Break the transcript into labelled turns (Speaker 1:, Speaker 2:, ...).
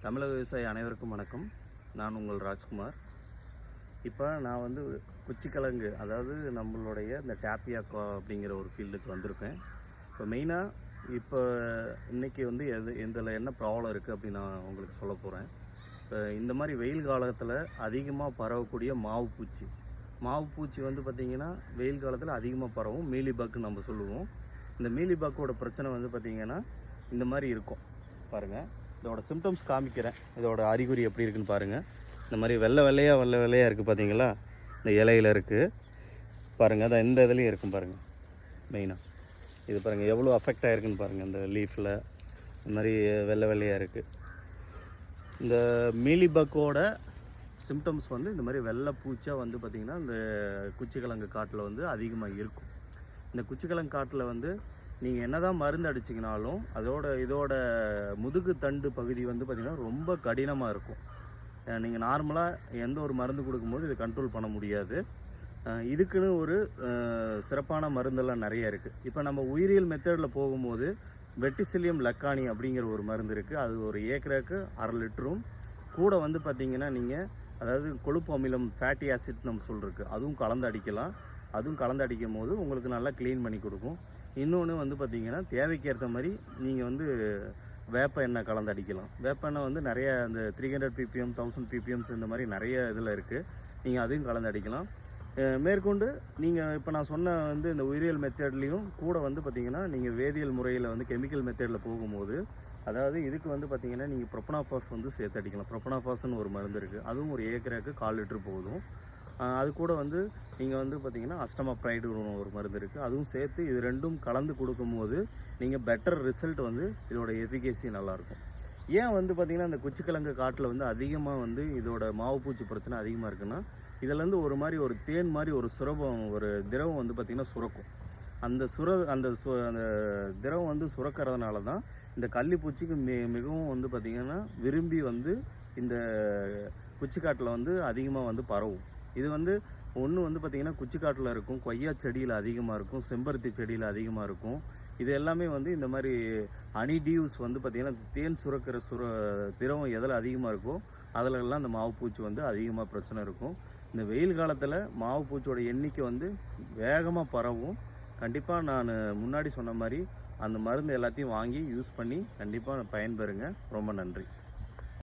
Speaker 1: தமிழக விவசாயி அனைவருக்கும் வணக்கம். நான் உங்கள் ராஜ்குமார். இப்போ நான் வந்து குச்சிக்கிழங்கு, அதாவது நம்மளுடைய இந்த டேப்பியாக்கா அப்படிங்கிற ஒரு ஃபீல்டுக்கு வந்திருக்கேன். இப்போ மெயினாக இன்றைக்கி வந்து இதில் என்ன ப்ராப்ளம் இருக்குது அப்படின்னு நான் உங்களுக்கு சொல்ல போகிறேன். இப்போ இந்த மாதிரி வெயில் காலத்தில் அதிகமாக பரவக்கூடிய மாவு பூச்சி வந்து பார்த்திங்கன்னா வெயில் காலத்தில் அதிகமாக பரவும். மீலிபக் நம்ம சொல்லுவோம். இந்த மீலிபக்கோட பிரச்சனை வந்து பார்த்திங்கன்னா இந்த மாதிரி இருக்கும். பாருங்கள், இதோட சிம்டம்ஸ் காமிக்கிறேன். இதோட அறிகுறி எப்படி இருக்குன்னு பாருங்கள். இந்த மாதிரி வெள்ளை வெள்ளையாக இருக்குது பார்த்தீங்களா? இந்த இலையில் இருக்குது பாருங்கள். அதான் இந்த இதுலேயும் இருக்கும் பாருங்கள். மெயினாக இது பாருங்கள் எவ்வளோ அஃபெக்ட் ஆகிருக்குன்னு பாருங்கள். இந்த லீஃபில் இந்த மாதிரி வெள்ளையாக இருக்குது. இந்த மீலிபக்கோட சிம்டம்ஸ் வந்து இந்த மாதிரி வெள்ளை பூச்சாக வந்து பார்த்திங்கன்னா இந்த குச்சிக்கிழங்கு காட்டில் வந்து அதிகமாக இருக்கும். இந்த குச்சிக்கிழங்கு காட்டில் வந்து நீங்கள் என்ன தான் மருந்து அடிச்சிங்கனாலும் இதோட முதுகு தண்டு பகுதி வந்து பார்த்திங்கன்னா ரொம்ப கடினமாக இருக்கும். நீங்கள் நார்மலாக எந்த ஒரு மருந்து கொடுக்கும்போது இதை கண்ட்ரோல் பண்ண முடியாது. இதுக்குன்னு ஒரு சிறப்பான மருந்தெல்லாம் நிறைய இருக்குது. இப்போ நம்ம உயிரியல் மெத்தடில் போகும்போது வெட்டிசிலியம் லக்கானி அப்படிங்கிற ஒரு மருந்து இருக்குது. அது ஒரு ஏக்கருக்கு 1/2 லிட்டரும் கூட வந்து பார்த்திங்கன்னா நீங்கள் அதாவது கொழுப்பு அமிலம் ஃபேட்டி ஆசிட் நம்ம சொல்லிருக்கு அதுவும் கலந்து அடிக்கலாம். அதுவும் கலந்து அடிக்கும் போது உங்களுக்கு நல்லா க்ளீன் பண்ணி கொடுக்கும். இன்னொன்று வந்து பார்த்திங்கன்னா தேவைக்கு ஏற்ற மாதிரி நீங்கள் வந்து வேப்ப எண்ணெய் கலந்து அடிக்கலாம். வேப்ப எண்ணெய் வந்து நிறைய இந்த 300 ppm 1000 ppm இந்த மாதிரி நிறைய இதில் இருக்குது. நீங்கள் அதையும் கலந்து அடிக்கலாம். மேற்கொண்டு நீங்கள் இப்போ நான் சொன்ன வந்து இந்த உயிரியல் மெத்தட்லேயும் கூட வந்து பார்த்திங்கன்னா நீங்கள் வேதியியல் முறையில் வந்து கெமிக்கல் மெத்தடில் போகும்போது அதாவது இதுக்கு வந்து பார்த்திங்கன்னா நீங்கள் ப்ரொப்பனாஃபாஸ் வந்து சேர்த்து அடிக்கலாம். ப்ரொப்பனாஃபாஸ்ன்னு ஒரு மருந்து இருக்குது. அதுவும் ஒரு ஏக்கருக்கு 1/4 லிட்டர் போதும். அது கூட வந்து நீங்கள் வந்து பார்த்திங்கன்னா அஸ்டமாப்ரைடு ஒரு மருந்து இருக்குது. அதுவும் சேர்த்து இது ரெண்டும் கலந்து கொடுக்கும்போது நீங்கள் பெட்டர் ரிசல்ட் வந்து இதோட எஃபிகேசி நல்லாயிருக்கும். ஏன் வந்து பார்த்திங்கன்னா இந்த குச்சிக்கிழங்கு காட்டில் வந்து அதிகமாக வந்து இதோட மாவுப்பூச்சி பிரச்சனை அதிகமாக இருக்குன்னா இதிலேருந்து ஒரு மாதிரி ஒரு தேன் மாதிரி ஒரு திரவம் வந்து பார்த்திங்கன்னா சுரக்கும். அந்த திரவம் வந்து சுரக்கிறதுனால தான் இந்த கள்ளிப்பூச்சிக்கு மிகவும் வந்து பார்த்திங்கன்னா விரும்பி வந்து இந்த குச்சிக்காட்டில் வந்து அதிகமாக வந்து பரவும். இது வந்து ஒன்று வந்து பார்த்திங்கன்னா குச்சிக்காட்டில் இருக்கும், கொய்யா செடியில் அதிகமாக இருக்கும், செம்பருத்தி செடியில் அதிகமாக இருக்கும். இது எல்லாமே வந்து இந்த மாதிரி ஹனிடியூஸ் வந்து பார்த்திங்கன்னா தேன் சுரக்கிற திரவம் எதில் அதிகமாக இருக்கோ அதிலெல்லாம் இந்த மாவுப்பூச்சி வந்து அதிகமாக பிரச்சனை இருக்கும். இந்த வெயில் காலத்தில் மாவுப்பூச்சியோட எண்ணிக்கை வந்து வேகமாக பரவும். கண்டிப்பாக நான் முன்னாடி சொன்ன மாதிரி அந்த மருந்து எல்லாத்தையும் வாங்கி யூஸ் பண்ணி கண்டிப்பாக பயன்பெறுங்க. ரொம்ப நன்றி.